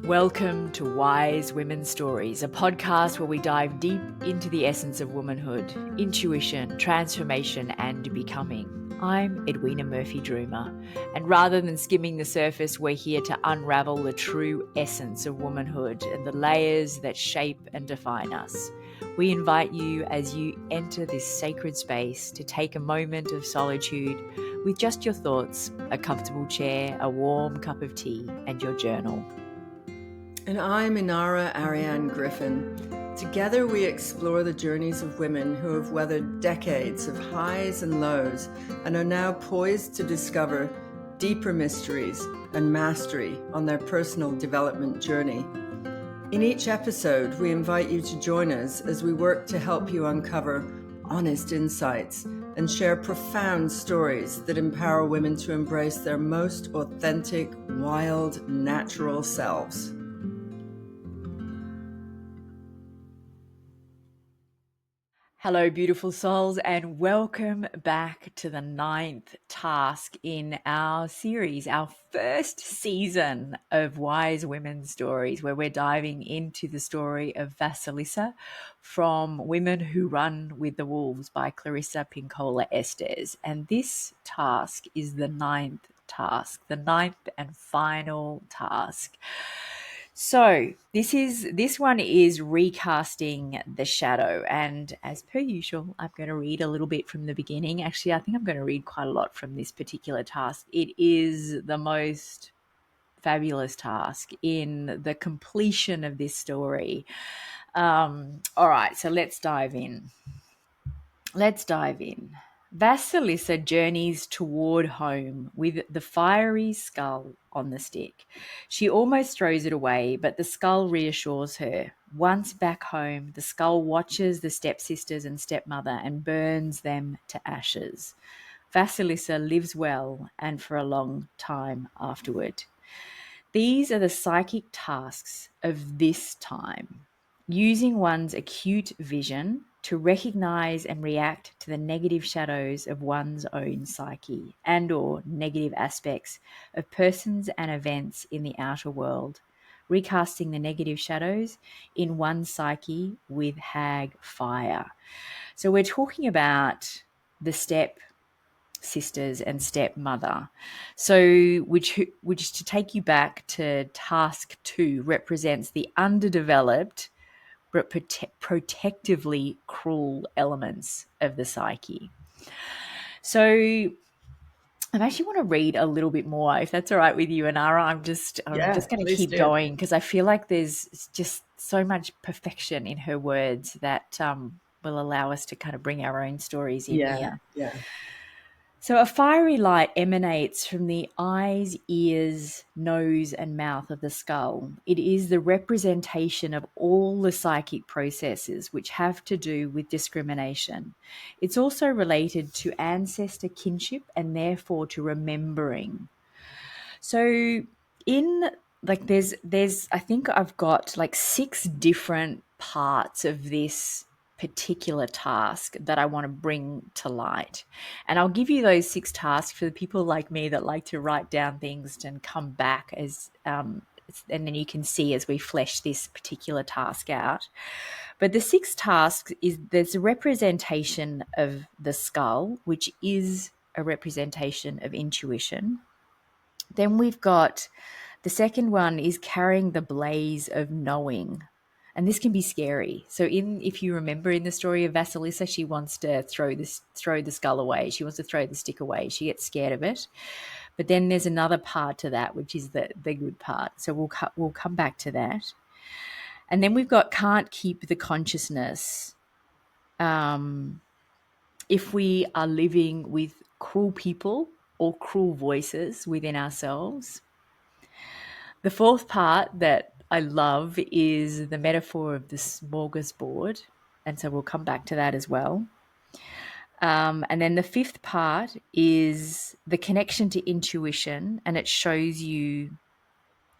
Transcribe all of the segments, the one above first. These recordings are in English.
Welcome to Wise Women's Stories, a podcast where we dive deep into the essence of womanhood, intuition, transformation, and becoming. I'm Edwina Murphy-Droomer, and rather than skimming the surface, we're here to unravel the true essence of womanhood and the layers that shape and define us. We invite you as you enter this sacred space to take a moment of solitude with just your thoughts, a comfortable chair, a warm cup of tea, and your journal. And I'm Inarra, Aryane, Griffyn. Together we explore the journeys of women who have weathered decades of highs and lows and are now poised to discover deeper mysteries and mastery on their personal development journey. In each episode, we invite you to join us as we work to help you uncover honest insights and share profound stories that empower women to embrace their most authentic, wild, natural selves. Hello, beautiful souls, and welcome back to the 9th task in our series, our first season of Wise Women's Stories, where we're diving into the story of Vasilisa from Women Who Run with the Wolves by Clarissa, Pinkola, Estés. And this task is the 9th task, the 9th and final task. So this one is recasting the shadow, and as per usual, I'm going to read a little bit from the beginning. Actually, I think I'm going to read quite a lot from this particular task. It is the most fabulous task in the completion of this story. All right, so let's dive in. Vasilisa journeys toward home with the fiery skull on the stick. She almost throws it away, but the skull reassures her. Once back home, the skull watches the stepsisters and stepmother and burns them to ashes. Vasilisa lives well and for a long time afterward. These are the psychic tasks of this time. Using one's acute vision to recognize and react to the negative shadows of one's own psyche and/or negative aspects of persons and events in the outer world, recasting the negative shadows in one's psyche with hag fire. So we're talking about the step sisters and stepmother. So which to take you back to task 2 represents the underdeveloped but protectively cruel elements of the psyche. So I actually want to read a little bit more, if that's all right with you, Inarra. I'm just going to keep going because I feel like there's just so much perfection in her words that will allow us to kind of bring our own stories in here. Yeah. So a fiery light emanates from the eyes, ears, nose, and mouth of the skull. It is the representation of all the psychic processes which have to do with discrimination. It's also related to ancestor kinship and therefore to remembering. So there's I think I've got like 6 different parts of this particular task that I want to bring to light. And I'll give you those 6 tasks for the people like me that like to write down things and come back as and then you can see as we flesh this particular task out. But the 6 tasks is there's a representation of the skull, which is a representation of intuition. Then we've got the second one is carrying the blaze of knowing. And this can be scary. So if you remember in the story of Vasilisa, she wants to throw the skull away. She wants to throw the stick away. She gets scared of it. But then there's another part to that, which is the good part. So we'll come back to that. And then we've got can't keep the consciousness. If we are living with cruel people or cruel voices within ourselves. The fourth part that I love is the metaphor of the smorgasbord, and so we'll come back to that as well. And then the 5th part is the connection to intuition, and it shows you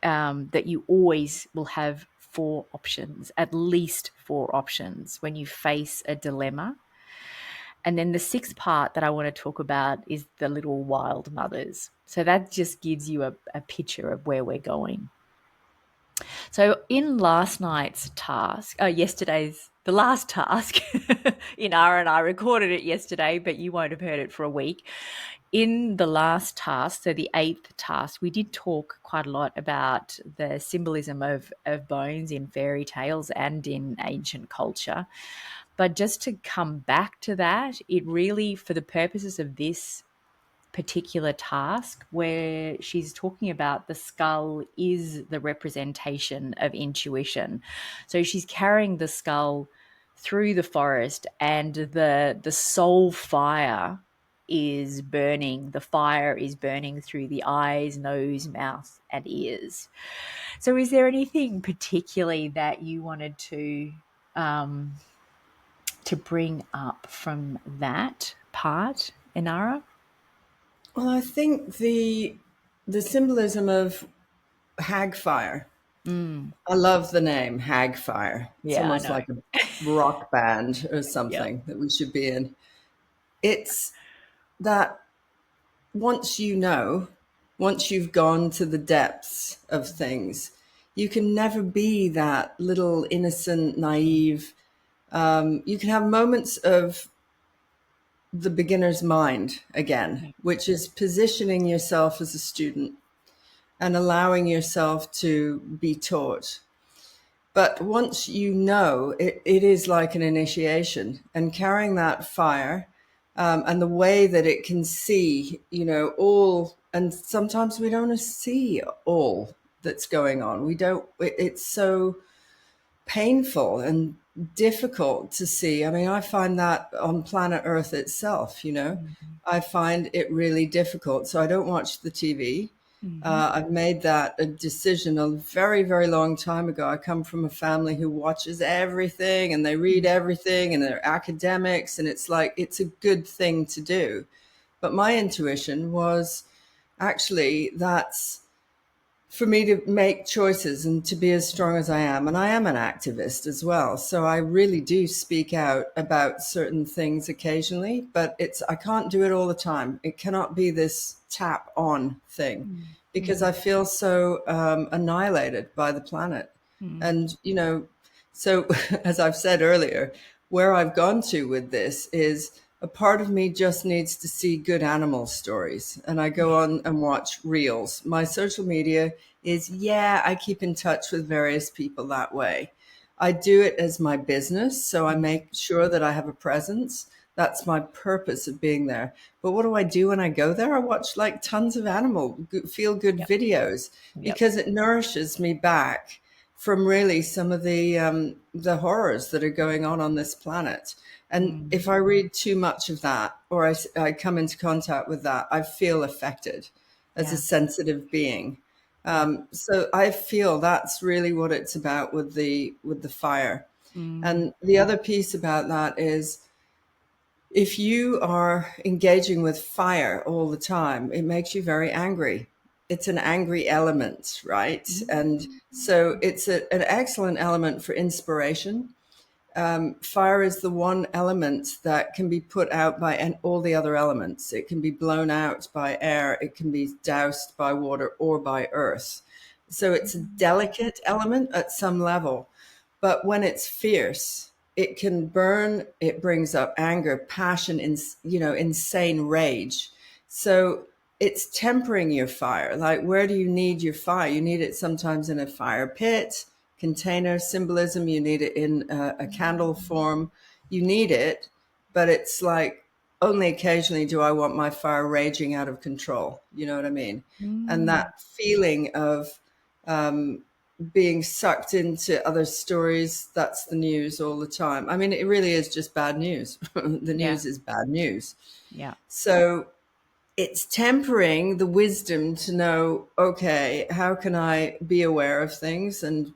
that you always will have 4 options, at least 4 options when you face a dilemma. And then the 6th part that I want to talk about is the little wild mothers. So that just gives you a picture of where we're going. So in last night's task, the last task, Inarra and I recorded it yesterday, but you won't have heard it for a week. In the last task, so the 8th task, we did talk quite a lot about the symbolism of bones in fairy tales and in ancient culture. But just to come back to that, it really, for the purposes of this particular task, where she's talking about the skull is the representation of intuition. So she's carrying the skull through the forest, and the soul fire is burning. The fire is burning through the eyes, nose, mouth, and ears. So is there anything particularly that you wanted um, to bring up from that part, Inara? Well, I think the symbolism of hagfire. Mm. I love the name Hagfire. It's Yeah, I almost know. like a rock band or Yep. something that we should be in. It's that once you know, once you've gone to the depths of things, you can never be that little innocent, naive. You can have moments of the beginner's mind again, Yeah. which is positioning yourself as a student and allowing yourself to be taught. But once you know, it is like an initiation, and carrying that fire and the way that it can see, all, and sometimes we don't see all that's going on. We don't, it's so painful and difficult to see. I mean, I find that on planet Earth itself, Mhm. I find it really difficult. So I don't watch the TV. Mhm. I've made that a decision a very, very long time ago. I come from a family who watches everything and they read everything and they're academics, and it's like it's a good thing to do. But my intuition was actually that's for me to make choices and to be as strong as I am. And I am an activist as well. So I really do speak out about certain things occasionally, but I can't do it all the time. It cannot be this tap on thing because Mm. I feel so annihilated by the planet. Mm. And, so as I've said earlier, where I've gone to with this is a part of me just needs to see good animal stories. And I go on and watch reels. My social media is, I keep in touch with various people that way. I do it as my business. So I make sure that I have a presence. That's my purpose of being there. But what do I do when I go there? I watch like tons of animal feel good Yep. videos Yep. because it nourishes me back from really some of the horrors that are going on this planet. And Mm. if I read too much of that, or I come into contact with that, I feel affected as a Yeah. sensitive being. Yeah. So I feel that's really what it's about with the fire. Mm. And the other piece about that is if you are engaging with fire all the time, it makes you very angry. It's an angry element, right? And so it's an excellent element for inspiration. Fire is the one element that can be put out by all the other elements. It can be blown out by air, it can be doused by water or by earth. So it's a delicate element at some level. But when it's fierce, it can burn, it brings up anger, passion, insane rage. So it's tempering your fire. Like, where do you need your fire? You need it sometimes in a fire pit, container symbolism. You need it in a candle form. You need it, but it's like only occasionally do I want my fire raging out of control. You know what I mean? And Mm. that feeling of um, being sucked into other stories, that's the news all the time. I mean, it really is just bad news. The Yeah. news is bad news. Yeah. So it's tempering the wisdom to know, okay, how can I be aware of things and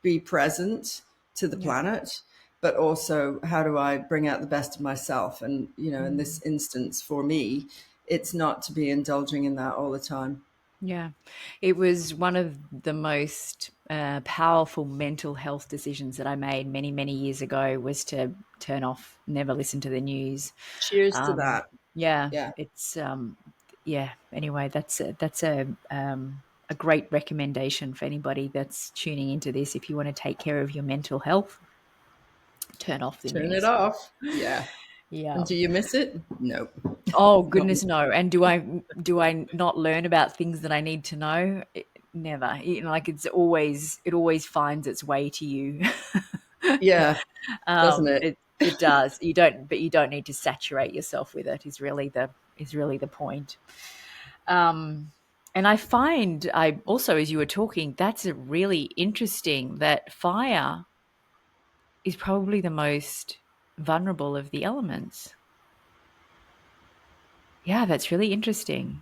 be present to the Yeah. planet, but also how do I bring out the best of myself? And, in Mm. this instance, for me, it's not to be indulging in that all the time. Yeah. It was one of the most powerful mental health decisions that I made many, many years ago was to turn off, never listen to the news. Cheers to Um, that. yeah, Yeah. it's yeah. Anyway, that's a a great recommendation for anybody that's tuning into this. If you want to take care of your mental health, turn off the Turn it news. off. Yeah. Yeah. And do you miss it? No. Oh Not goodness, no. And do I not learn about things that I need to know? Never. Like it always finds its way to you. yeah, doesn't it? It does. You don't need to saturate yourself with it. Is really the point. And I find I also, as you were talking, that's a really interesting that fire is probably the most vulnerable of the elements. Yeah, that's really interesting.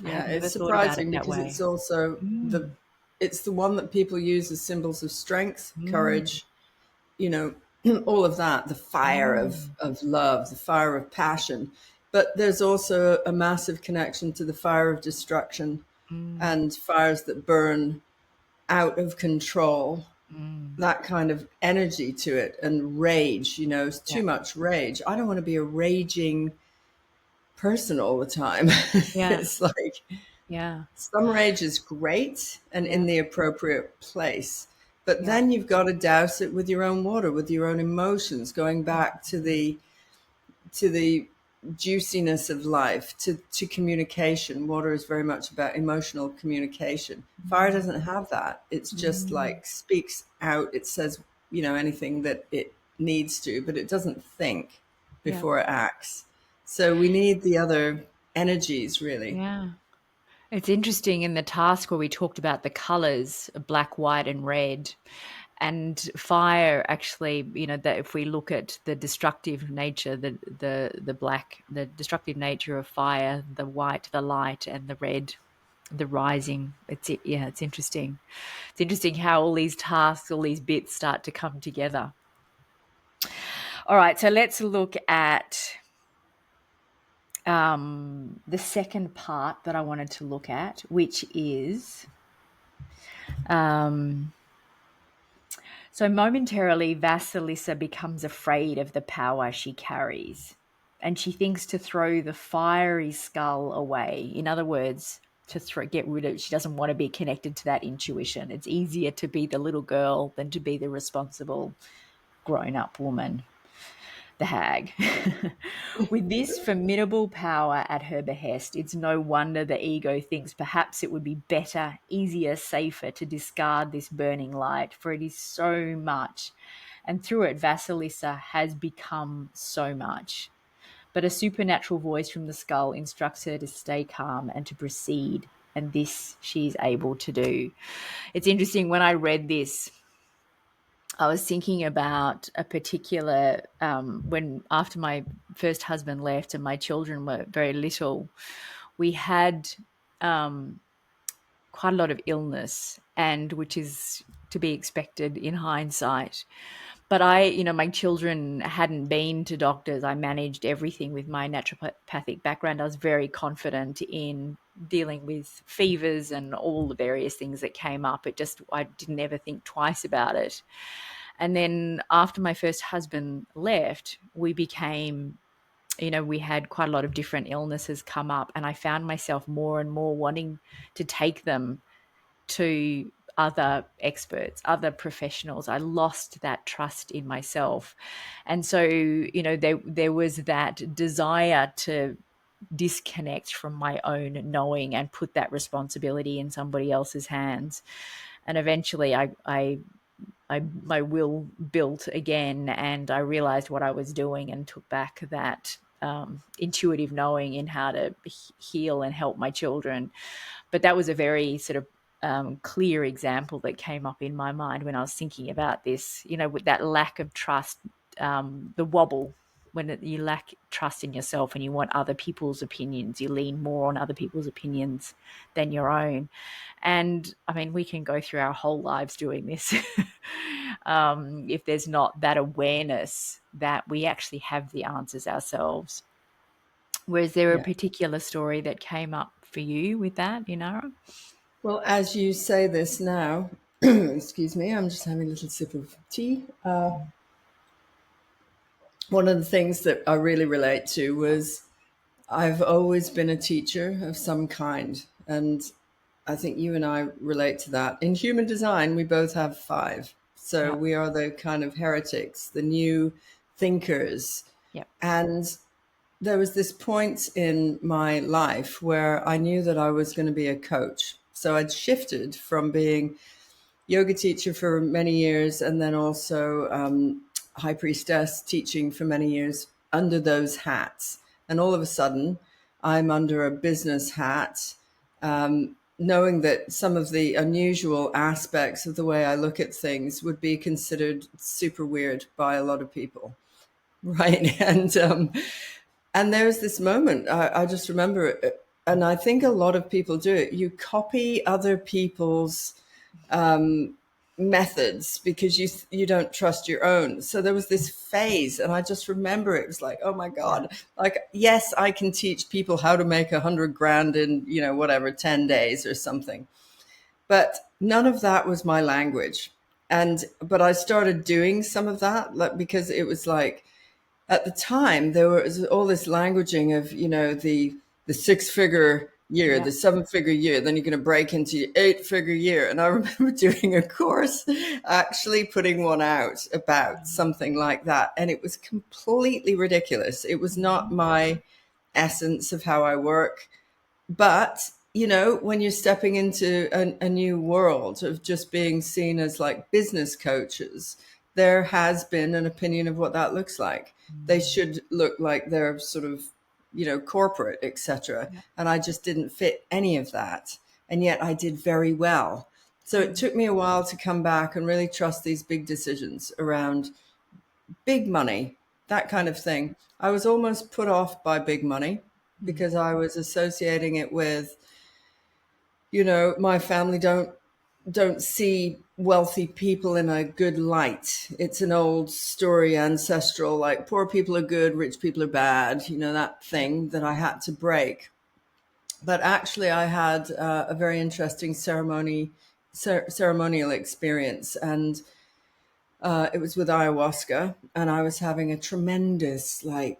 I Yeah, had never it's thought about it surprising that because way. it's also Mm, it's the one that people use as symbols of strength, mm, courage, you know, all of that, the fire mm, of love, the fire of passion. But there's also a massive connection to the fire of destruction mm, and fires that burn out of control, mm. that kind of energy to it, and rage, it's Yeah, too much rage. I don't want to be a raging person all the time. yeah, It's like yeah, some rage is great and yeah, in the appropriate place, but yeah, then you've got to douse it with your own water, with your own emotions, going back to the juiciness of life, to communication. Water is very much about emotional communication. Fire mm, doesn't have that. It's just mm, like speaks out. It says, anything that it needs to, but it doesn't think yeah, before it acts. So we need the other energies, really. yeah. It's interesting in the task where we talked about the colors, black, white, and red, and fire. Actually, that if we look at the destructive nature, the black, the destructive nature of fire, the white, the light, and the red, the rising. Yeah, it's interesting. It's interesting how all these tasks, all these bits start to come together. All right, so let's look at the second part that I wanted to look at, which is um, so momentarily Vasilisa becomes afraid of the power she carries, and she thinks to throw the fiery skull away. In other words, get rid of. She doesn't want to be connected to that intuition. It's easier to be the little girl than to be the responsible grown-up woman. The hag. With this formidable power at her behest, it's no wonder the ego thinks perhaps it would be better, easier, safer to discard this burning light, for it is so much, and through it, Vasilisa has become so much. But a supernatural voice from the skull instructs her to stay calm and to proceed, and this she is able to do. It's interesting, when I read this, I was thinking about a particular when after my first husband left and my children were very little, we had um, quite a lot of illness, and which is to be expected in hindsight. But my children hadn't been to doctors. I managed everything with my naturopathic background. I was very confident in dealing with fevers and all the various things that came up. I didn't ever think twice about it. And then after my first husband left, we had quite a lot of different illnesses come up, and I found myself more and more wanting to take them to other experts, other professionals. I lost that trust in myself. And so, there was that desire to disconnect from my own knowing and put that responsibility in somebody else's hands. And eventually my will built again, and I realized what I was doing and took back that intuitive knowing in how to heal and help my children. But that was a very sort of clear example that came up in my mind when I was thinking about this, with that lack of trust, the wobble. When you lack trust in yourself and you want other people's opinions, you lean more on other people's opinions than your own. And I mean, we can go through our whole lives doing this. If there's not that awareness that we actually have the answers ourselves. Was there a Yeah. particular story that came up for you with that, Inarra? Well, as you say this now, excuse me, I'm just having a little sip of tea. One of the things that I really relate to was I've always been a teacher of some kind. And I think you and I relate to that. In human design, we both have 5. So Yep. we are the kind of heretics, the new thinkers. Yep. And there was this point in my life where I knew that I was going to be a coach. So I'd shifted from being yoga teacher for many years and then also high priestess teaching for many years under those hats. And all of a sudden, I'm under a business hat, knowing that some of the unusual aspects of the way I look at things would be considered super weird by a lot of people. Right. And there's this moment, I just remember it, and I think a lot of people do it. You copy other people's methods because you don't trust your own. So there was this phase, and I just remember it was like, oh my God, like, yes, I can teach people how to make 100 grand in, whatever, 10 days or something. But none of that was my language. But I started doing some of that, like, because it was like, at the time there was all this languaging of the 6-figure year, the 7-figure year, then you're going to break into the 8-figure year. And I remember doing a course, actually putting one out about something like that, and it was completely ridiculous. It was not my essence of how I work. But when you're stepping into a new world of just being seen as like business coaches, there has been an opinion of what that looks like. They should look like they're sort of, corporate, etc. And I just didn't fit any of that. And yet I did very well. So it took me a while to come back and really trust these big decisions around big money, that kind of thing. I was almost put off by big money because I was associating it with, my family don't see wealthy people in a good light. It's an old story, ancestral, like poor people are good, rich people are bad, that thing that I had to break. But actually I had a very interesting ceremonial experience, and it was with ayahuasca, and I was having a tremendous, like,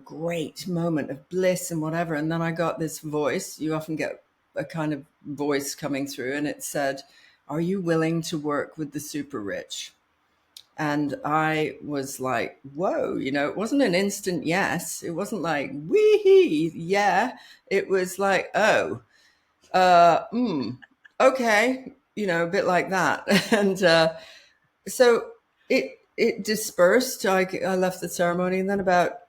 great moment of bliss and whatever. And then I got this voice. You often get a kind of voice coming through, and it said, "Are you willing to work with the super rich?" And I was like, whoa, it wasn't an instant yes. It wasn't like, wee, yeah. It was like, oh, okay, a bit like that. And so it dispersed. I left the ceremony, and then about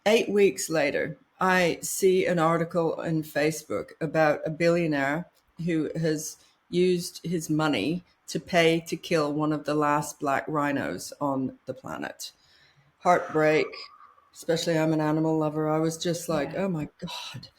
8 weeks later, I see an article in Facebook about a billionaire who has used his money to pay to kill one of the last black rhinos on the planet. Heartbreak, especially I'm an animal lover. I was just like, oh my God.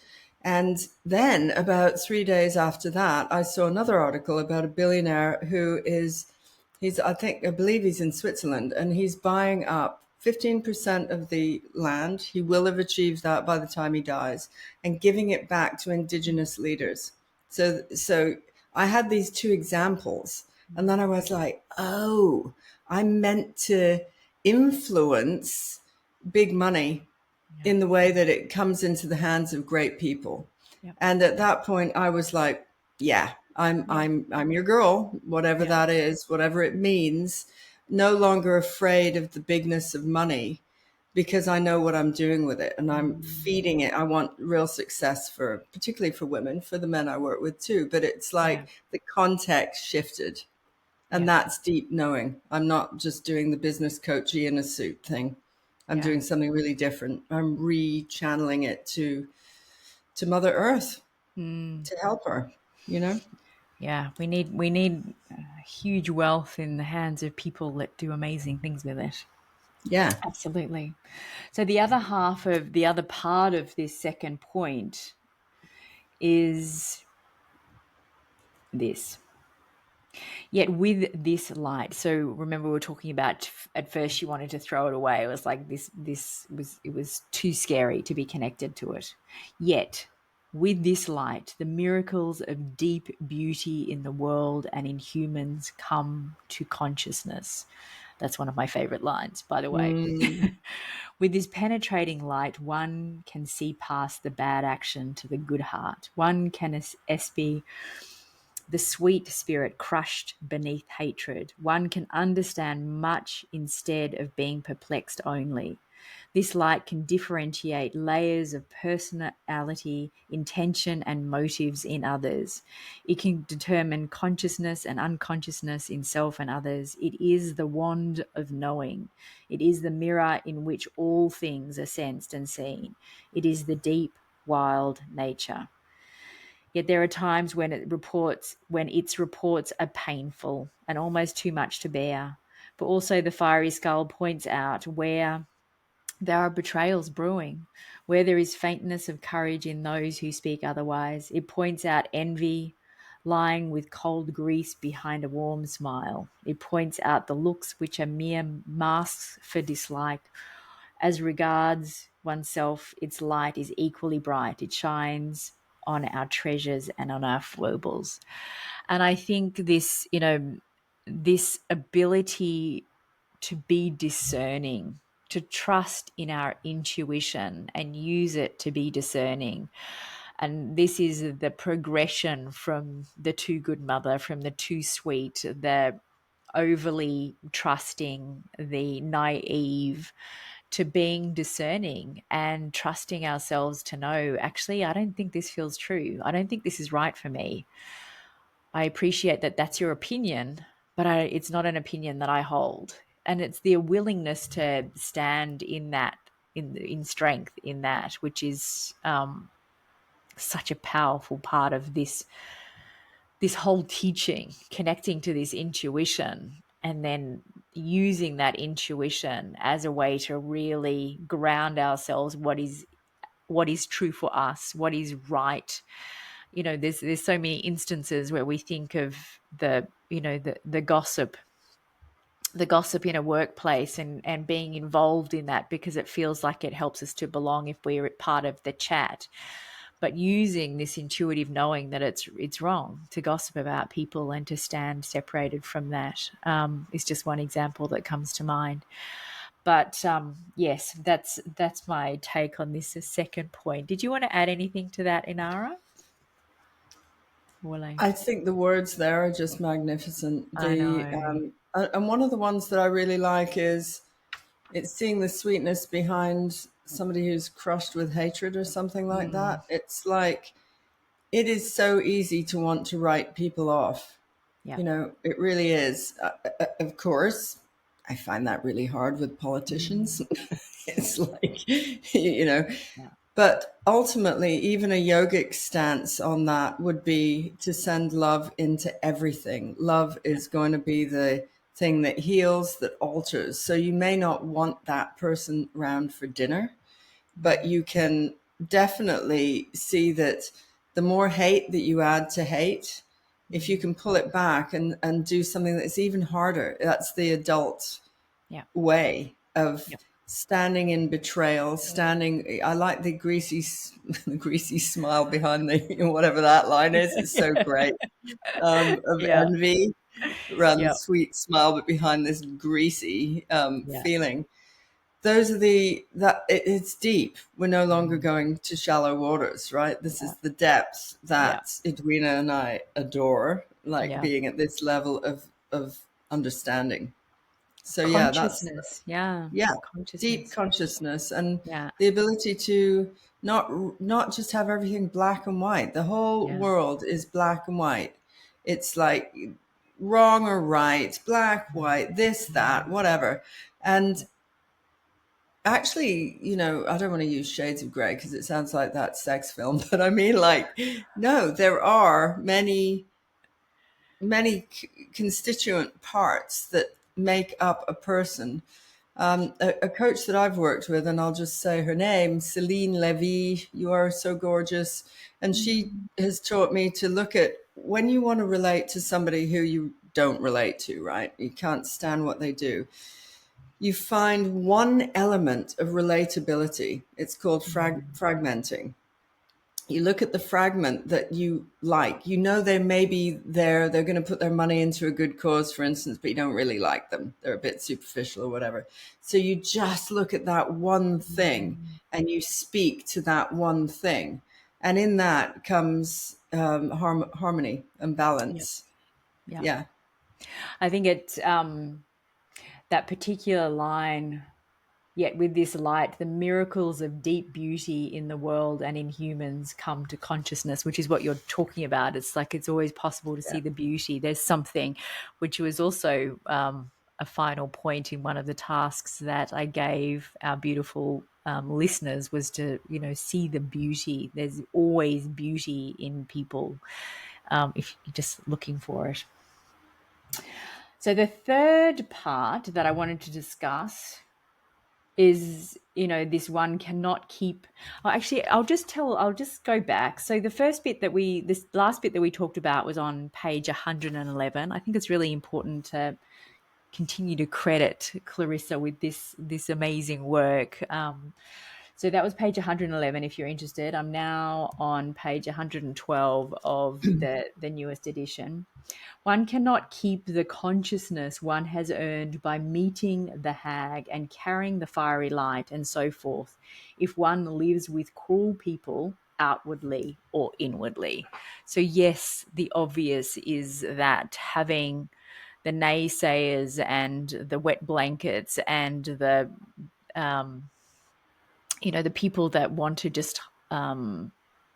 And then about 3 days after that, I saw another article about a billionaire who I believe he's in Switzerland, and he's buying up 15% of the land. He will have achieved that by the time he dies, and giving it back to indigenous leaders. So I had these 2 examples, and then I was like, oh, I'm meant to influence big money in the way that it comes into the hands of great people. And at that point I was like, yeah, I'm your girl, whatever that is, whatever it means. No longer afraid of the bigness of money, because I know what I'm doing with it, and I'm feeding it. I want real success particularly for women, for the men I work with too. But it's like the context shifted, and that's deep knowing. I'm not just doing the business coachy in a suit thing. I'm doing something really different. I'm re-channeling it to Mother Earth, to help her, Yeah, we need huge wealth in the hands of people that do amazing things with it. Yeah. Absolutely. So the other part of this second point is this. Yet with this light, so remember we were talking about at first she wanted to throw it away. It was like it was too scary to be connected to it. Yet with this light, the miracles of deep beauty in the world and in humans come to consciousness. That's one of my favorite lines, by the way. Mm. With this penetrating light, one can see past the bad action to the good heart. One can espy the sweet spirit crushed beneath hatred. One can understand much instead of being perplexed only. This light can differentiate layers of personality, intention, and motives in others. It can determine consciousness and unconsciousness in self and others. It is the wand of knowing. It is the mirror in which all things are sensed and seen. It is the deep, wild nature. Yet there are times when its reports are painful and almost too much to bear. But also the fiery skull points out where there are betrayals brewing, where there is faintness of courage in those who speak otherwise. It points out envy lying with cold grease behind a warm smile. It points out the looks which are mere masks for dislike. As regards oneself, its light is equally bright. It shines on our treasures and on our foibles. And I think this, this ability to be discerning, to trust in our intuition and use it to be discerning. And this is the progression from the too good mother, from the too sweet, the overly trusting, the naive, to being discerning and trusting ourselves to know, actually, I don't think this feels true. I don't think this is right for me. I appreciate that that's your opinion, but it's not an opinion that I hold. And it's the willingness to stand in that, in strength in that, which is such a powerful part of this whole teaching, connecting to this intuition and then using that intuition as a way to really ground ourselves. What is true for us? What is right? There's so many instances where we think of the gossip, in a workplace, and being involved in that because it feels like it helps us to belong if we're part of the chat. But using this intuitive knowing that it's wrong to gossip about people and to stand separated from that is just one example that comes to mind. But yes, that's my take on this second point. Did you want to add anything to that, Inarra? I think the words there are just magnificent. I know. And one of the ones that I really like is it's seeing the sweetness behind somebody who's crushed with hatred or something like that. It's like it is so easy to want to write people off. Yeah. It really is. Of course, I find that really hard with politicians. It's like, Yeah. but ultimately, even a yogic stance on that would be to send love into everything. Love is going to be the thing that heals, that alters. So you may not want that person around for dinner, but you can definitely see that the more hate that you add to hate, if you can pull it back and do something that's even harder, that's the adult Yeah. way of Yep. standing in betrayal, I like the greasy smile behind the, whatever that line is. It's so great. Of Yeah. envy, rather Yep. sweet smile, but behind this greasy Yeah. feeling. Those are it's deep. We're no longer going to shallow waters, right? This Yeah. is the depth Yeah. that Edwina and I adore, like Yeah. being at this level of understanding. So yeah, Consciousness. Yeah. yeah, deep Consciousness. consciousness and Yeah. the ability to not just have everything black and white. The whole Yeah. world is black and white. It's like wrong or right, black, white, this, that, whatever. And actually, I don't want to use shades of gray because it sounds like that sex film, but I mean, like, no, there are many constituent parts that make up a person. A coach that I've worked with, and I'll just say her name, Celine Levy, you are so gorgeous. And she has taught me to look at when you want to relate to somebody who you don't relate to, right? You can't stand what they do. You find one element of relatability. It's called fragmenting. you look at the fragment that you like. You know they may be there, they're going to put their money into a good cause, for instance, but you don't really like them. They're a bit superficial or whatever. So you just look at that one thing and you speak to that one thing. And in that comes harmony and Yep. balance. Yeah. Yeah. I think it's that particular line, yet with this light, the miracles of deep beauty in the world and in humans come to consciousness, which is what you're talking about. It's like it's always possible to see the beauty. There's something, which was also a final point in one of the tasks that I gave our beautiful listeners, was to, see the beauty. There's always beauty in people if you're just looking for it. So the third part that I wanted to discuss is, this one cannot keep. Oh, actually, I'll just go back. So this last bit that we talked about was on page 111. I think it's really important to continue to credit Clarissa with this amazing work. So that was page 111. If you're interested, I'm now on page 112 of the newest edition. One cannot keep the consciousness one has earned by meeting the hag and carrying the fiery light and so forth, if one lives with cruel people outwardly or inwardly. So yes, the obvious is that having the naysayers and the wet blankets and the the people that want to just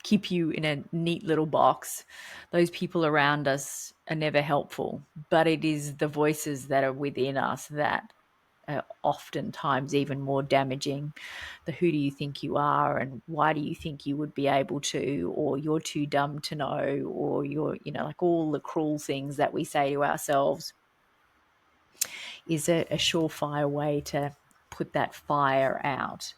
keep you in a neat little box, those people around us are never helpful. But it is the voices that are within us that are oftentimes even more damaging. The who do you think you are, and why do you think you would be able to, or you're too dumb to know, or you're, like all the cruel things that we say to ourselves, is a surefire way to put that fire out.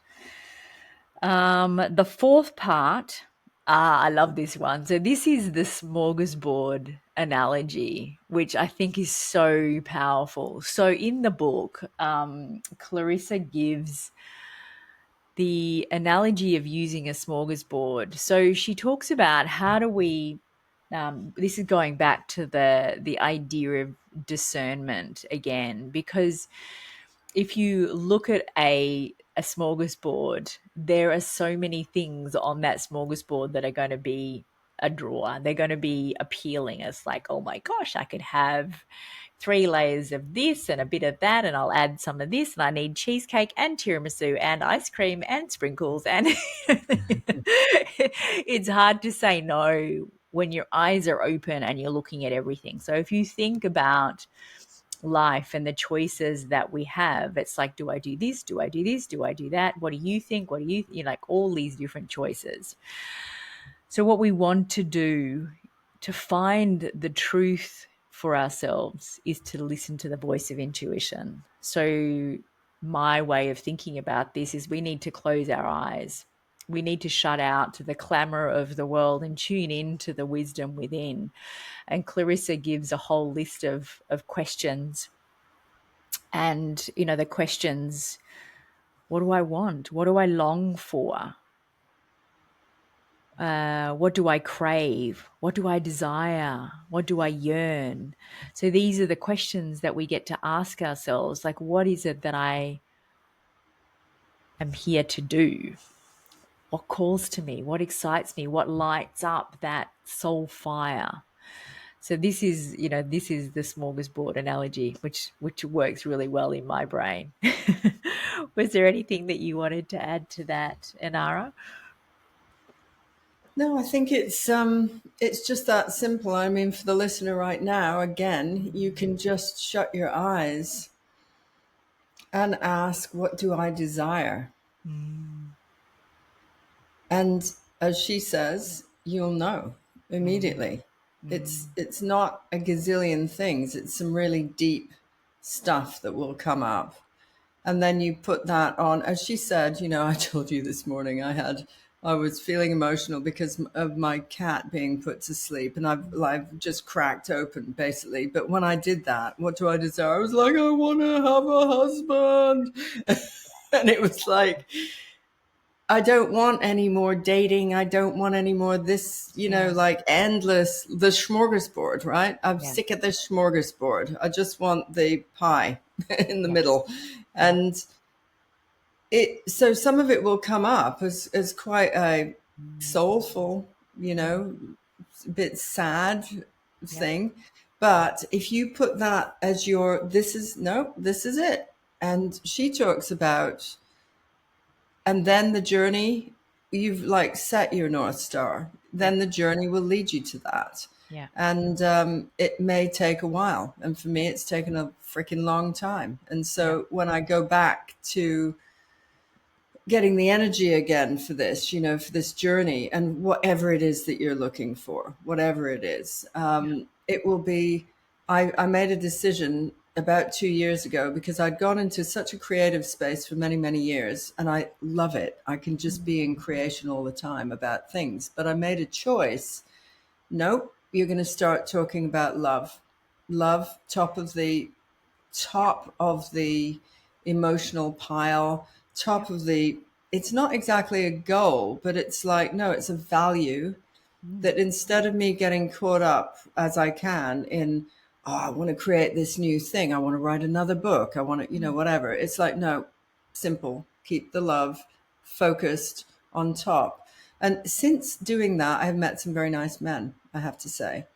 The fourth part, I love this one. So this is the smorgasbord analogy, which I think is so powerful. So in the book, Clarissa gives the analogy of using a smorgasbord. So she talks about how do we, this is going back to the idea of discernment again, because if you look at a smorgasbord, there are so many things on that smorgasbord that are going to be a draw. They're going to be appealing. It's like, oh my gosh, I could have 3 layers of this and a bit of that, and I'll add some of this, and I need cheesecake and tiramisu and ice cream and sprinkles. And it's hard to say no when your eyes are open and you're looking at everything. So if you think about life and the choices that we have, it's like, do I do this? Do I do this? Do I do that? What do you think? What do you like all these different choices. So what we want to do to find the truth for ourselves is to listen to the voice of intuition. So my way of thinking about this is we need to close our eyes. We need to shut out the clamor of the world and tune in to the wisdom within. And Clarissa gives a whole list of questions. And, the questions, what do I want? What do I long for? What do I crave? What do I desire? What do I yearn? So these are the questions that we get to ask ourselves. Like, what is it that I am here to do? What calls to me? What excites me? What lights up that soul fire? So this is the smorgasbord analogy, which works really well in my brain. Was there anything that you wanted to add to that, Inarra? No, I think it's just that simple. I mean, for the listener right now, again, you can just shut your eyes and ask, what do I desire? And as she says, you'll know immediately. It's not a gazillion things. It's some really deep stuff that will come up. And then you put that on, as she said, I told you this morning I was feeling emotional because of my cat being put to sleep, and I've just cracked open basically. But when I did that, what do I desire? I was like, I want to have a husband. And it was like, I don't want any more dating. I don't want any more this, like endless, the smorgasbord, right? I'm Yeah. sick of this smorgasbord. I just want the pie in the Yeah. middle. Yeah. And so some of it will come up as quite a soulful, a bit sad Yep. thing. But if you put that as this is it. And she talks about, and then the journey, you've like set your North Star, Yep. then the journey will lead you to that. Yeah. And it may take a while. And for me, it's taken a freaking long time. And Yeah. so when I go back to getting the energy again for this, for this journey and whatever it is that you're looking for, whatever it is, it will be. I made a decision about 2 years ago because I'd gone into such a creative space for many, many years and I love it. I can just be in creation all the time about things. But I made a choice. Nope, you're going to start talking about love. Love, top of the emotional pile, top Yep. of the, it's not exactly a goal, but it's like, no, it's a value Mm. that instead of me getting caught up as I can in, oh, I want to create this new thing, I want to write another book, I want to, whatever. It's like, no, simple, keep the love focused on top. And since doing that, I've met some very nice men, I have to say,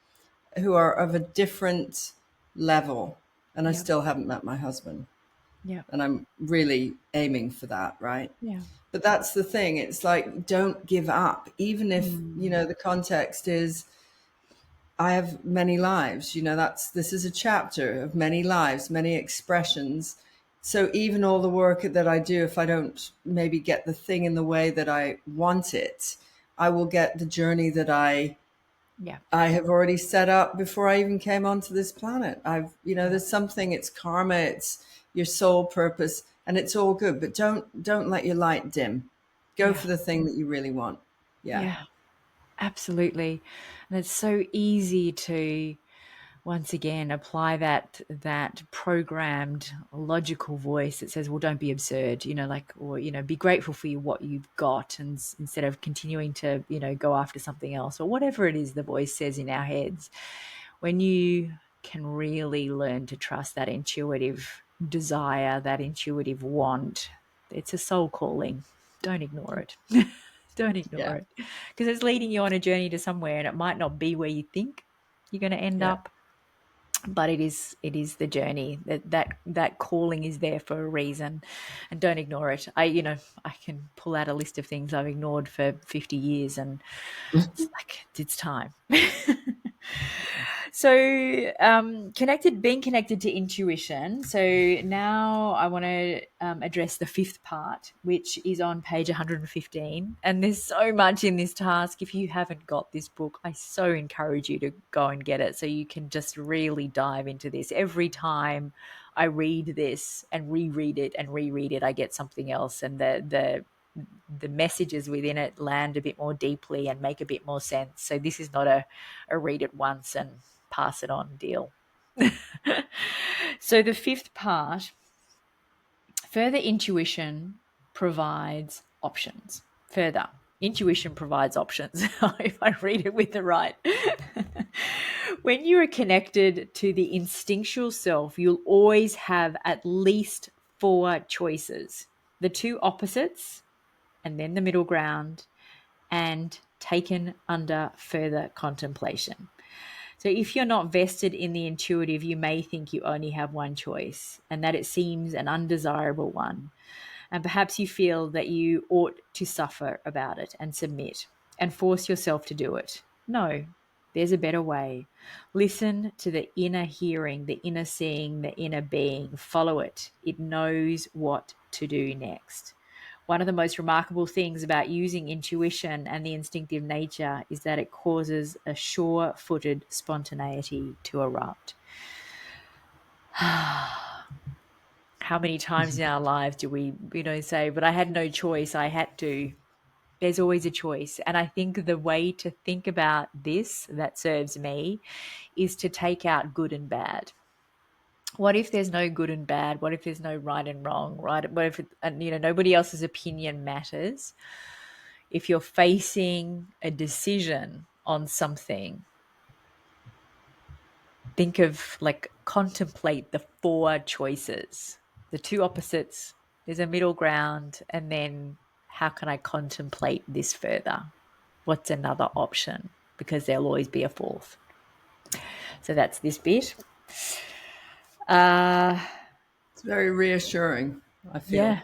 who are of a different level. And I Yep. still haven't met my husband. Yep. And I'm really aiming for that, right? Yeah. But that's the thing. It's like, don't give up. Even if, Mm. the context is, I have many lives, this is a chapter of many lives, many expressions. So even all the work that I do, if I don't maybe get the thing in the way that I want it, I will get the journey that Yeah. I have already set up before I even came onto this planet. There's something, it's karma, it's your soul purpose, and it's all good, but don't let your light dim. Go Yeah. for the thing that you really want. Yeah. Yeah. Absolutely. And it's so easy to once again apply that programmed logical voice that says, well, don't be absurd, like, or be grateful for what you've got, and instead of continuing to go after something else, or whatever it is the voice says in our heads. When you can really learn to trust that intuitive desire, that intuitive want, it's a soul calling. Don't ignore it. Don't ignore Yeah. it, because it's leading you on a journey to somewhere, and it might not be where you think you're going to end Yeah. up, but it is the journey. That calling is there for a reason, and don't ignore it. I can pull out a list of things I've ignored for 50 years, and it's like, it's time. So, being connected to intuition. So now I want to address the fifth part, which is on page 115. And there's so much in this task. If you haven't got this book, I so encourage you to go and get it so you can just really dive into this. Every time I read this and reread it, I get something else, and the messages within it land a bit more deeply and make a bit more sense. So this is not a read it once and pass it on deal. So the fifth part, further intuition provides options. Further intuition provides options. If I read it with the right. When you are connected to the instinctual self, you'll always have at least 4 choices: the two opposites, and then the middle ground, and taken under further contemplation. So if you're not vested in the intuitive, you may think you only have one choice, and that it seems an undesirable one. And perhaps you feel that you ought to suffer about it and submit and force yourself to do it. No, there's a better way. Listen to the inner hearing, the inner seeing, the inner being. Follow it. It knows what to do next. One of the most remarkable things about using intuition and the instinctive nature is that it causes a sure-footed spontaneity to erupt. How many times in our lives do we, say, but I had no choice, I had to? There's always a choice. And I think the way to think about this that serves me is to take out good and bad. What if there's no good and bad? What if there's no right and wrong? Right? What if and nobody else's opinion matters? If you're facing a decision on something, think of like contemplate the four choices, the two opposites. There's a middle ground, and then how can I contemplate this further? What's another option? Because there'll always be a fourth. So that's this bit. It's very reassuring, I feel, Yeah,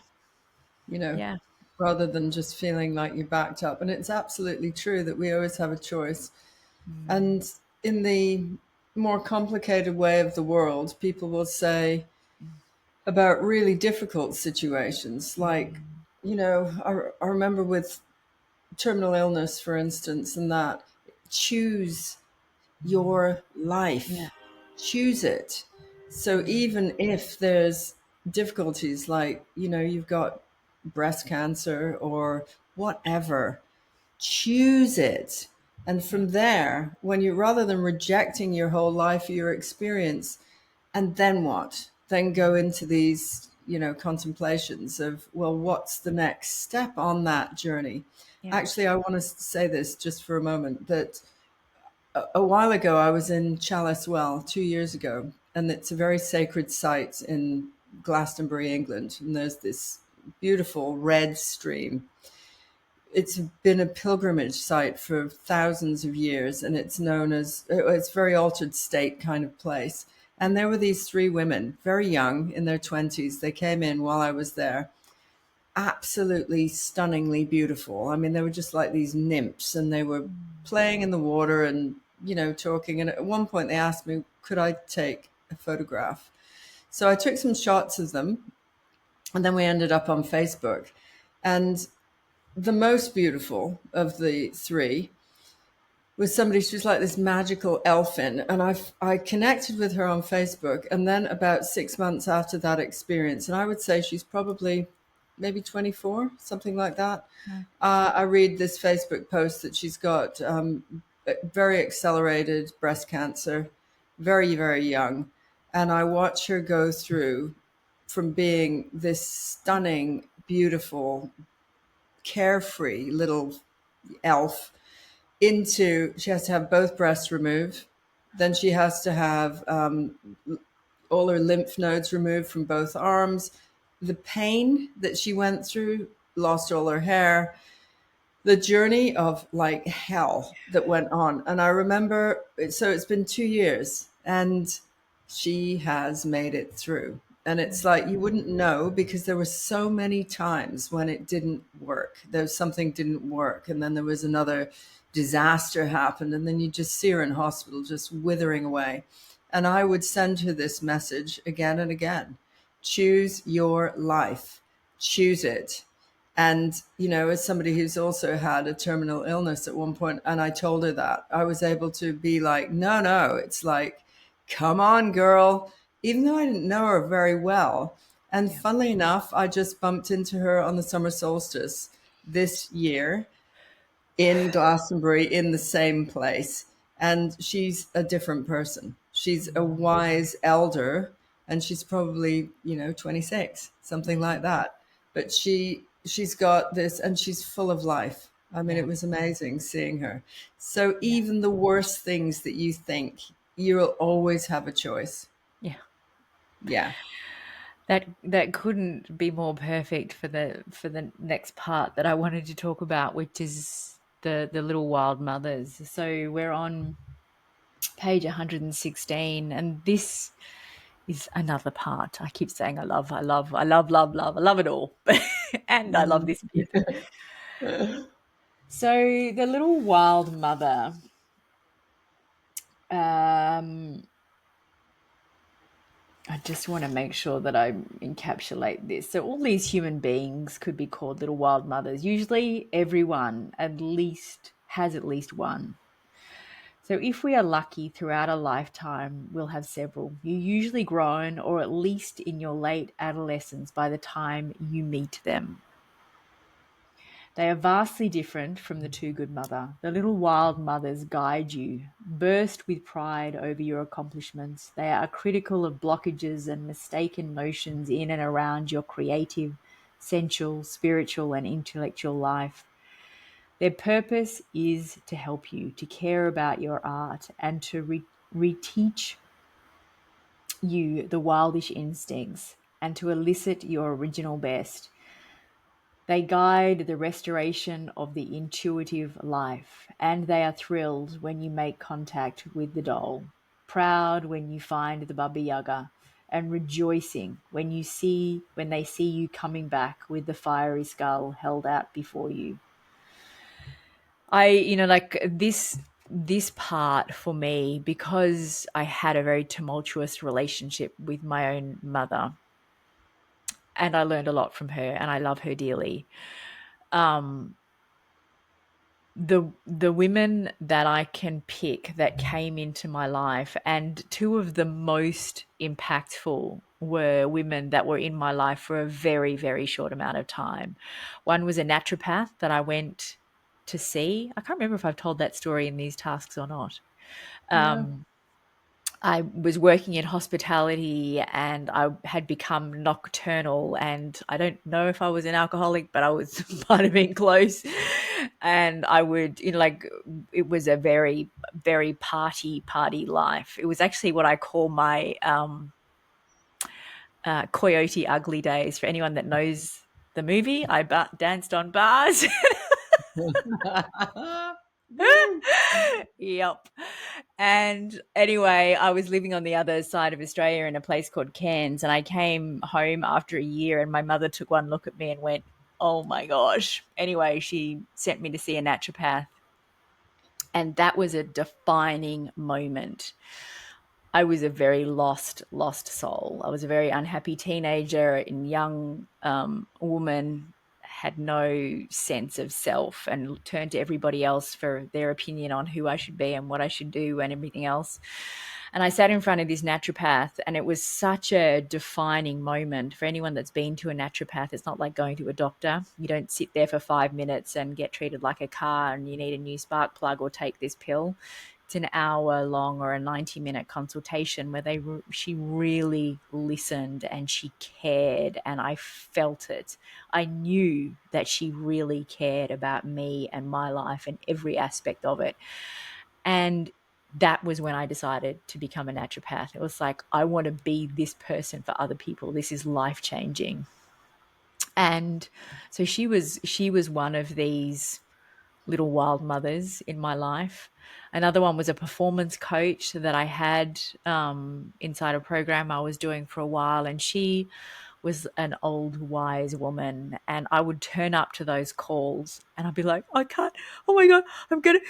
you know, yeah, rather than just feeling like you're backed up. And it's absolutely true that we always have a choice. And in the more complicated way of the world, people will say about really difficult situations, like, I remember with terminal illness, for instance, and that choose your yeah, life, choose it. So even if there's difficulties, like, you've got breast cancer or whatever, choose it. And yeah, from there, when you, rather than rejecting your whole life, your experience, and then what? Then go into these, contemplations of, well, what's the next step on that journey? yeah. Actually, I want to say this just for a moment, that a while ago, I was in Chalice Well 2 years ago, and it's a very sacred site in Glastonbury, England. And there's this beautiful red stream. It's been a pilgrimage site for thousands of years, and it's known as, it's a very altered state kind of place. And there were these three women, very young, in their 20s. They came in while I was there, absolutely stunningly beautiful. I mean, they were just like these nymphs, and they were playing in the water and, talking. And at one point, they asked me, could I take a photograph? So I took some shots of them, and then we ended up on Facebook. And the most beautiful of the three was somebody, she was like this magical elfin. And I connected with her on Facebook. And then about 6 months after that experience, and I would say she's probably maybe 24, something like that. I read this Facebook post that she's got very accelerated breast cancer, very, very young. And I watch her go through from being this stunning, beautiful, carefree little elf into, she has to have both breasts removed. Then she has to have all her lymph nodes removed from both arms. The pain that she went through, lost all her hair, the journey of like hell that went on. And I remember, so it's been 2 years and she has made it through. And it's like you wouldn't know, because there were so many times when it didn't work. There was something didn't work. And then there was another disaster happened. And then you just see her in hospital just withering away. And I would send her this message again and again: choose your life, choose it. And, as somebody who's also had a terminal illness at one point, and I told her that, I was able to be like, no, it's like, come on, girl, even though I didn't know her very well. And funnily enough, I just bumped into her on the summer solstice this year in Glastonbury, in the same place. And she's a different person. She's a wise elder, and she's probably, 26, something like that. But she's got this, and she's full of life. I mean, Yeah, it was amazing seeing her. So yeah, even the worst things that you think, you'll always have a choice. yeah. Yeah. That couldn't be more perfect for the next part that I wanted to talk about, which is the little wild mothers. So we're on page 116, and this is another part. I keep saying I love, I love it all. And I love this bit. So the little wild mother, um I just want to make sure that I encapsulate this. So all these human beings could be called little wild mothers. Usually everyone at least has at least one. So if we are lucky throughout a lifetime, we'll have several. You're usually grown, or at least in your late adolescence, by the time you meet them. They are vastly different from the too good mother. The little wild mothers guide you, burst with pride over your accomplishments. They are critical of blockages and mistaken notions in and around your creative, sensual, spiritual, and intellectual life. Their purpose is to help you, to care about your art, and to reteach you the wildish instincts and to elicit your original best. They guide the restoration of the intuitive life, and they are thrilled when you make contact with the doll, proud when you find the Baba Yaga, and rejoicing when they see you coming back with the fiery skull held out before you. Like this part for me, because I had a very tumultuous relationship with my own mother, and I learned a lot from her, and I love her dearly. Um, the women that I can pick that came into my life, and two of the most impactful were women that were in my life for a very, very short amount of time. One was a naturopath that I went to see. I can't remember if I've told that story in these tasks or not. No. I was working in hospitality and I had become nocturnal, and I don't know if I was an alcoholic, but I was might have been close. And I would, like it was a very, very party life. It was actually what I call my Coyote Ugly days. For anyone that knows the movie, I danced on bars. Woo. Yep. And anyway, I was living on the other side of Australia in a place called Cairns, and I came home after a year, and my mother took one look at me and went, "Oh my gosh." Anyway, she sent me to see a naturopath, and that was a defining moment. I was a very lost soul. I was a very unhappy teenager and young woman, had no sense of self, and turned to everybody else for their opinion on who I should be and what I should do and everything else. And I sat in front of this naturopath, and it was such a defining moment. For anyone that's been to a naturopath, it's not like going to a doctor. You don't sit there for 5 minutes and get treated like a car and you need a new spark plug or take this pill. It's an hour long or a 90-minute consultation where she really listened and she cared, and I felt it. I knew that she really cared about me and my life and every aspect of it. And that was when I decided to become a naturopath. It was like, I want to be this person for other people. This is life changing. And so she was one of these little wild mothers in my life. Another one was a performance coach that I had inside a program I was doing for a while, and she was an old wise woman, and I would turn up to those calls and I'd be like, I can't, oh my god, I'm gonna,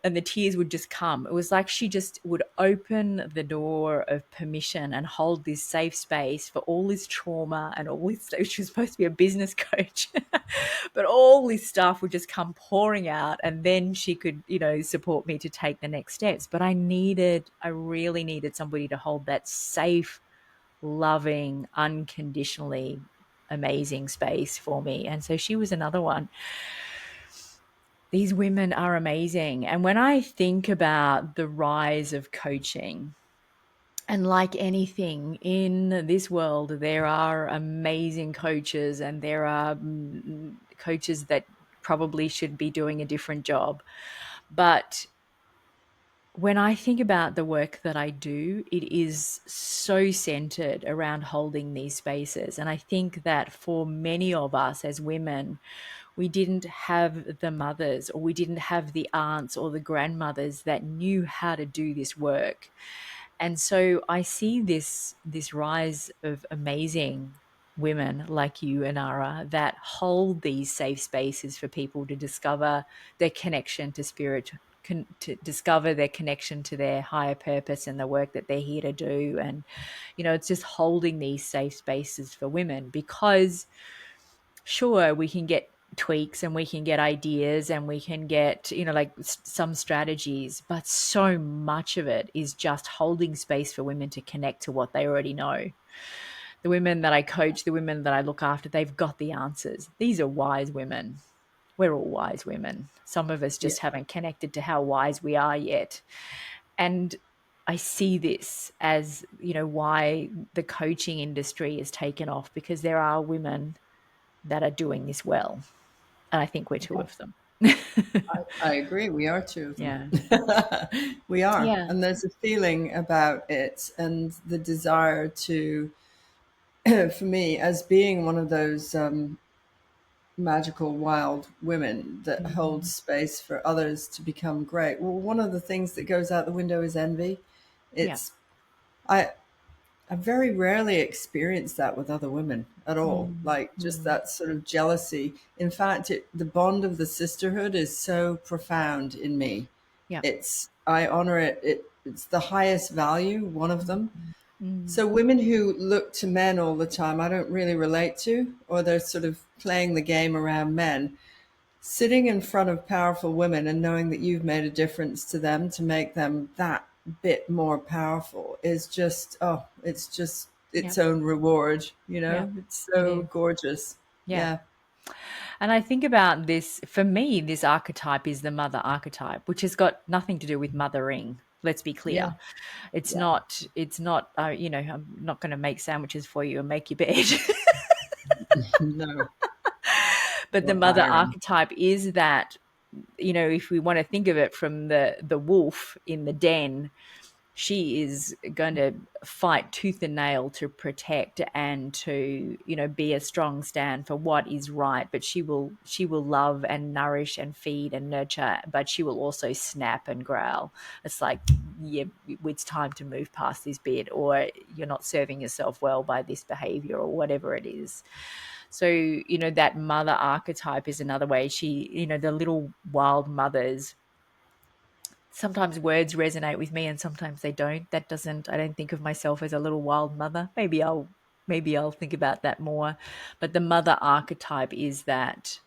and the tears would just come. It was like she just would open the door of permission and hold this safe space for all this trauma and all this. She was supposed to be a business coach, but all this stuff would just come pouring out, and then she could, support me to take the next steps. But I really needed somebody to hold that safe, loving, unconditionally amazing space for me. And so she was another one. These women are amazing. And when I think about the rise of coaching, and like anything in this world, there are amazing coaches, and there are coaches that probably should be doing a different job. But when I think about the work that I do, it is so centered around holding these spaces. And I think that for many of us as women, we didn't have the mothers, or we didn't have the aunts or the grandmothers that knew how to do this work. And so I see this rise of amazing women like you, Inarra, that hold these safe spaces for people to discover their connection to spirit, to discover their connection to their higher purpose and the work that they're here to do. And, it's just holding these safe spaces for women, because sure, we can get tweaks and we can get ideas and we can get, like some strategies, but so much of it is just holding space for women to connect to what they already know. The women that I coach, the women that I look after, they've got the answers. These are wise women. we're all wise women. Some of us just haven't connected to how wise we are yet. And I see this as, why the coaching industry is taken off, because there are women that are doing this well. And I think we're two of them. I agree. We are two of them. Yeah. We are. Yeah. And there's a feeling about it and the desire to, for me, as being one of those magical, wild women that hold space for others to become great. Well, one of the things that goes out the window is envy. Yeah. It's, I very rarely experience that with other women at all. Like just that sort of jealousy. In fact, the bond of the sisterhood is so profound in me. Yeah. I honor it. It's the highest value, one of them. Mm. So women who look to men all the time, I don't really relate to, or they're sort of playing the game around men. Sitting in front of powerful women and knowing that you've made a difference to them to make them that bit more powerful is just, it's just its own reward, Yeah. It's It so is. gorgeous. Yeah. Yeah. And I think about this, for me, this archetype is the mother archetype, which has got nothing to do with mothering. Let's be Yeah. clear. It's Yeah. not, I'm not going to make sandwiches for you and make your bed. No. But the Or mother iron. archetype is that, if we want to think of it from the wolf in the den, she is going to fight tooth and nail to protect and to, be a strong stand for what is right. But she will love and nourish and feed and nurture, but she will also snap and growl. It's like, yeah, it's time to move past this bit, or you're not serving yourself well by this behavior, or whatever it is. So, that mother archetype is another way. She, the little wild mothers, sometimes words resonate with me and sometimes they don't. I don't think of myself as a little wild mother. Maybe I'll think about that more. But the mother archetype is that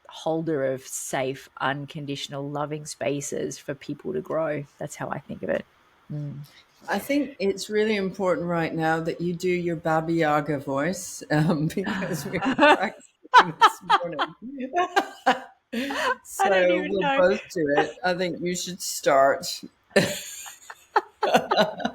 holder of safe, unconditional, loving spaces for people to grow. That's how I think of it. I think it's really important right now that you do your Baba Yaga voice because we were practicing this morning. I don't So even we'll know. both do it. I think you should start for the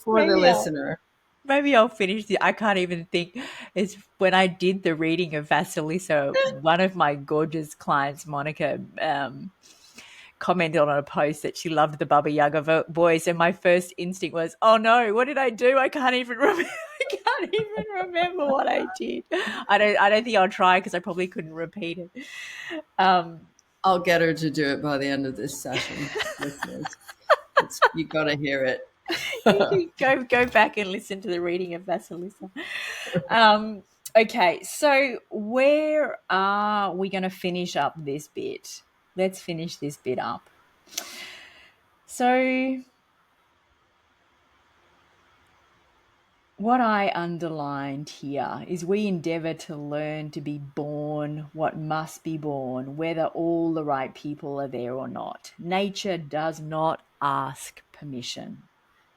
Maybe I'll listener. Maybe I'll finish the. I can't even think. It's when I did the reading of Vasilisa, one of my gorgeous clients, Monica, commented on a post that she loved the Baba Yaga voice, and my first instinct was, "Oh no, what did I do? I can't even remember. I can't even remember what I did. I don't think I'll try because I probably couldn't repeat it." I'll get her to do it by the end of this session, listeners. You got to hear it. You can go back and listen to the reading of Vasilisa. Okay, so where are we going to finish up this bit? Let's finish this bit up. So, what I underlined here is we endeavor to learn to be born what must be born, whether all the right people are there or not. Nature does not ask permission.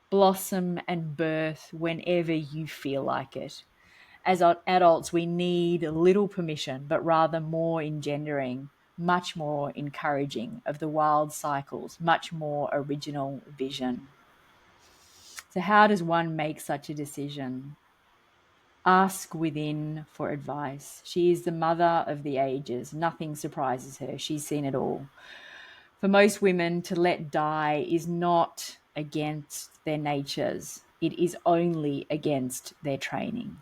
Blossom and birth whenever you feel like it. As adults, we need little permission, but rather more engendering, much more encouraging of the wild cycles, much more original vision. So, how does one make such a decision? Ask within for advice. She is the mother of the ages. Nothing surprises her. She's seen it all. For most women, to let die is not against their natures, it is only against their training.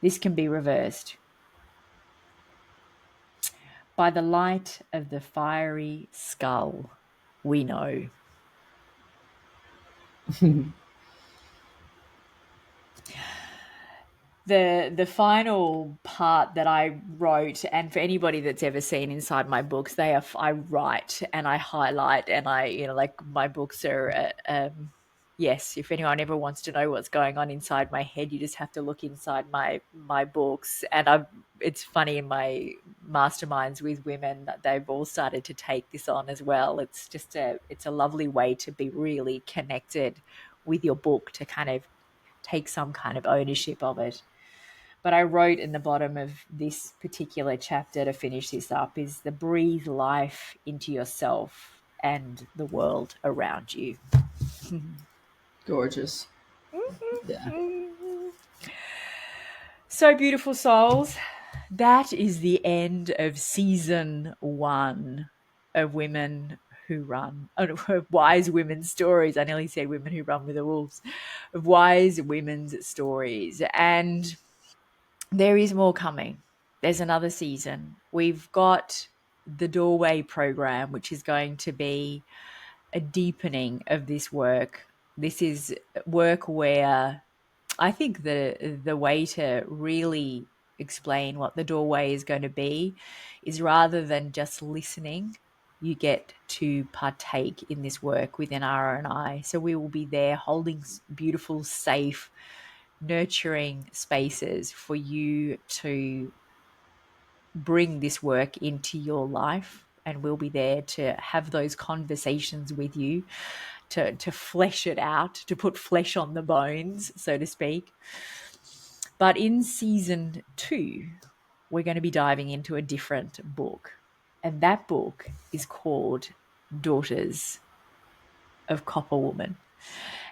This can be reversed. By the light of the fiery skull, we know. The final part that I wrote, and for anybody that's ever seen inside my books, I write and I highlight, and like my books are yes, if anyone ever wants to know what's going on inside my head, you just have to look inside my books. And it's funny, in my masterminds with women, that they've all started to take this on as well. It's a lovely way to be really connected with your book, to kind of take some kind of ownership of it. But I wrote in the bottom of this particular chapter to finish this up is the breathe life into yourself and the world around you. Gorgeous. Yeah. So beautiful souls. That is the end of season 1 of Women Who Run, of Wise Women's Stories. I nearly said Women Who Run with the Wolves, of Wise Women's Stories. And there is more coming. There's another season. We've got the Doorway program, which is going to be a deepening of this work. This is work where I think the way to really explain what the doorway is going to be is rather than just listening, you get to partake in this work with Inarra and I. So we will be there holding beautiful, safe, nurturing spaces for you to bring this work into your life. And we'll be there to have those conversations with you, to flesh it out, to put flesh on the bones, so to speak. But in season 2, we're going to be diving into a different book. And that book is called Daughters of Copper Woman.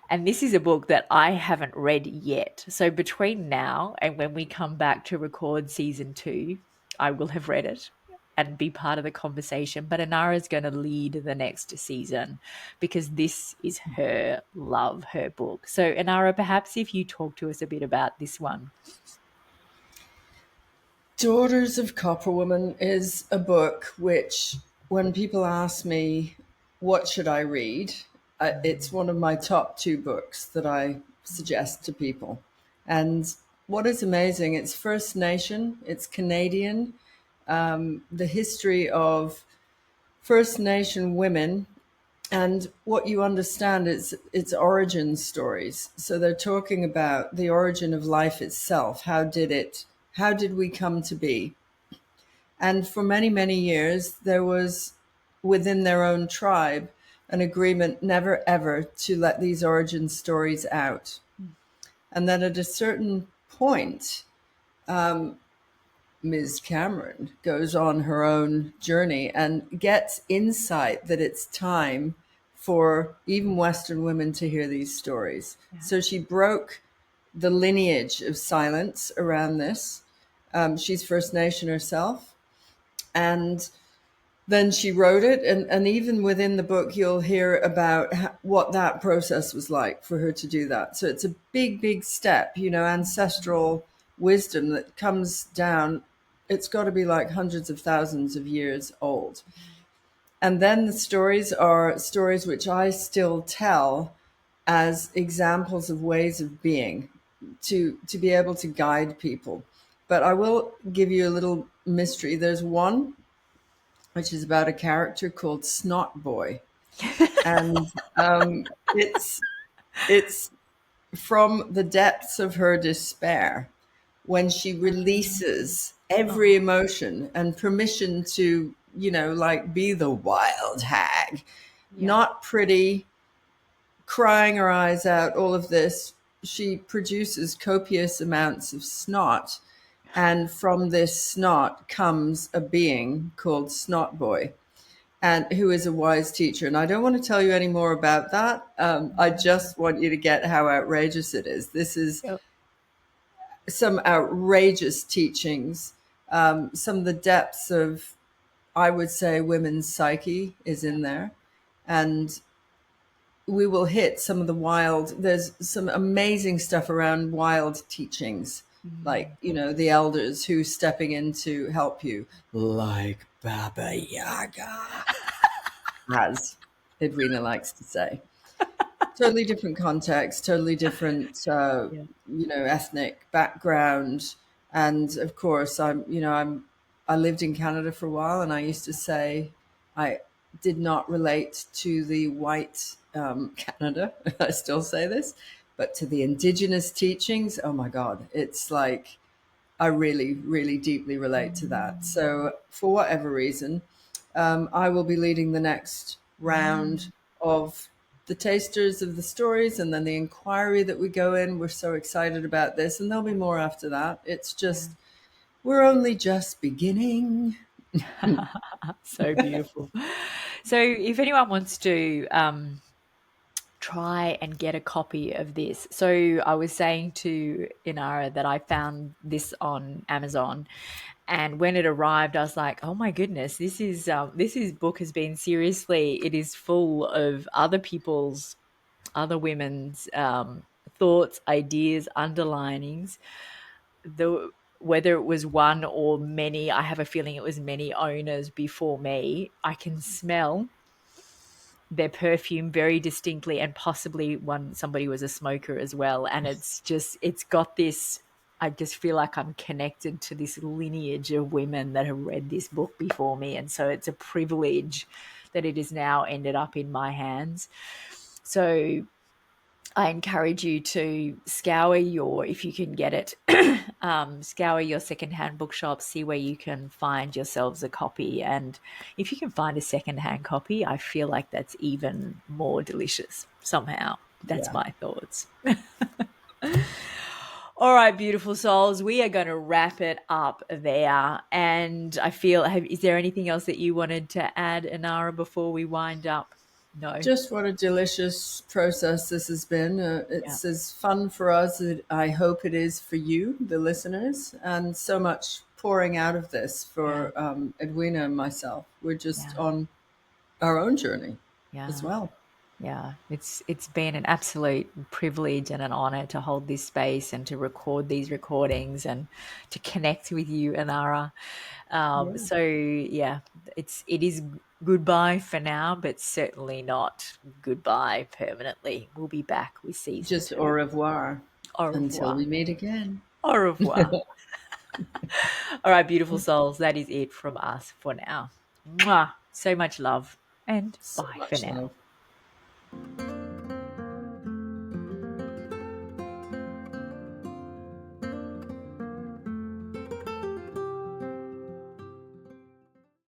And this is a book that I haven't read yet. So between now and when we come back to record season 2, I will have read it and be part of the conversation. But Inarra is going to lead the next season because this is her love, her book. So Inarra, perhaps if you talk to us a bit about this one. Daughters of Copper Woman is a book which, when people ask me, what should I read? It's one of my top 2 books that I suggest to people. And what is amazing, it's First Nation, it's Canadian. The history of First Nation women and what you understand is its origin stories. So they're talking about the origin of life itself. How did we come to be? And for many, many years, there was within their own tribe an agreement never ever to let these origin stories out. And then at a certain point, Ms. Cameron goes on her own journey and gets insight that it's time for even Western women to hear these stories. Yeah. So she broke the lineage of silence around this. She's First Nation herself. And then she wrote it. And even within the book, you'll hear about what that process was like for her to do that. So it's a big, big step, ancestral wisdom that comes down. It's got to be like hundreds of thousands of years old. And then the stories are stories which I still tell as examples of ways of being to be able to guide people. But I will give you a little mystery. There's one which is about a character called Snot Boy. And it's from the depths of her despair when she releases every emotion and permission to, be the wild hag, not pretty, crying her eyes out, all of this. She produces copious amounts of snot. And from this snot comes a being called Snot Boy, and who is a wise teacher. And I don't want to tell you any more about that. I just want you to get how outrageous it is. This is some outrageous teachings. Some of the depths of, I would say, women's psyche is in there. And we will hit some of the wild, there's some amazing stuff around wild teachings, like, the elders who stepping in to help you, like Baba Yaga, as Edwina likes to say. Totally different context, totally different, ethnic background. And of course, I lived in Canada for a while, and I used to say I did not relate to the white Canada. I still say this, but to the Indigenous teachings, oh my God, it's like I really, really deeply relate to that. So for whatever reason, I will be leading the next round of the tasters of the stories and then the inquiry that we go in. We're so excited about this, and there'll be more after that. It's just, we're only just beginning. So beautiful. So if anyone wants to try and get a copy of this. So I was saying to Inara that I found this on Amazon, and when it arrived, I was like, "Oh my goodness, this is book has been seriously. It is full of other women's thoughts, ideas, underlinings. The Whether it was one or many, I have a feeling it was many owners before me. I can smell their perfume very distinctly, and possibly one somebody was a smoker as well, and it's got this, I just feel like I'm connected to this lineage of women that have read this book before me, and so it's a privilege that it has now ended up in my hands. So I encourage you to scour if you can get it, scour your secondhand bookshops, see where you can find yourselves a copy. And if you can find a secondhand copy, I feel like that's even more delicious somehow. That's Yeah. my thoughts. All right, beautiful souls, we are going to wrap it up there. And I feel, is there anything else that you wanted to add, Inara, before we wind up? No. Just what a delicious process this has been. Yeah. It's as fun for us as I hope it is for you, the listeners, and so much pouring out of this for Edwina and myself. We're just Yeah. on our own journey as Yeah. well. Yeah, it's been an absolute privilege and an honor to hold this space and to record these recordings and to connect with you, Anara. Yeah. So yeah, it is goodbye for now, but certainly not goodbye permanently. We'll be back with season Just au 2. revoir Au until revoir. we meet again. Au revoir. All right, beautiful souls, that is it from us for now. Mwah. So much love and So bye for much now. love.